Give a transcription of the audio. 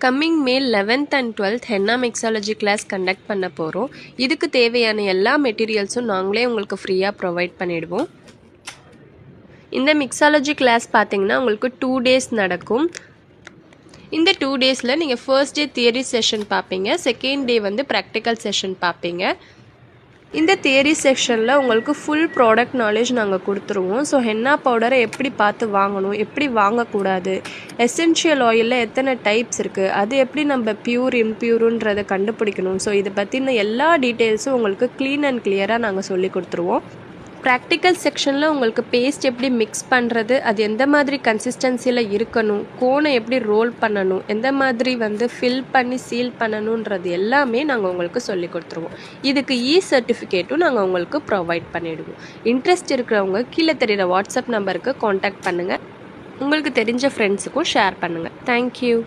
Coming May 11th and 12th henna mixology class conduct பண்ண போகிறோம். இதுக்கு தேவையான எல்லா மெட்டீரியல்ஸும் நாங்களே உங்களுக்கு ஃப்ரீயாக ப்ரொவைட் பண்ணிடுவோம். இந்த மிக்ஸாலஜி கிளாஸ் பார்த்தீங்கன்னா உங்களுக்கு 2 days நடக்கும். இந்த 2 daysல நீங்கள் ஃபர்ஸ்ட் டே தியரி செஷன் பார்ப்பீங்க, செகண்ட் டே வந்து ப்ராக்டிக்கல் செஷன் பார்ப்பீங்க. இந்த தியரி செக்ஷனில் உங்களுக்கு ஃபுல் ப்ராடக்ட் நாலேஜ் நாங்கள் கொடுத்துருவோம். ஸோ ஹென்னா பவுடரை எப்படி பார்த்து வாங்கணும், எப்படி வாங்கக்கூடாது, எசென்ஷியல் ஆயிலில் எத்தனை டைப்ஸ் இருக்குது, அது எப்படி நம்ம பியூர் இம்பியூருன்றதை கண்டுபிடிக்கணும். ஸோ இதை பற்றின எல்லா டீட்டெயில்ஸும் உங்களுக்கு க்ளீன் அண்ட் கிளியராக நாங்கள் சொல்லி கொடுத்துருவோம். ப்ராக்டிக்கல் செக்ஷனில் உங்களுக்கு பேஸ்ட் எப்படி மிக்ஸ் பண்ணுறது, அது எந்த மாதிரி கன்சிஸ்டன்சியில் இருக்கணும், கோனை எப்படி ரோல் பண்ணணும், எந்த மாதிரி வந்து ஃபில் பண்ணி சீல் பண்ணணுன்றது எல்லாமே நாங்கள் உங்களுக்கு சொல்லி கொடுத்துருவோம். இதுக்கு சர்டிஃபிகேட்டும் நாங்கள் உங்களுக்கு ப்ரொவைட் பண்ணிவிடுவோம். இன்ட்ரெஸ்ட் இருக்கிறவங்க கீழே தெரிகிற வாட்ஸ்அப் நம்பருக்கு காண்டாக்ட் பண்ணுங்கள். உங்களுக்கு தெரிஞ்ச ஃப்ரெண்ட்ஸுக்கும் ஷேர் பண்ணுங்கள். தேங்க்யூ.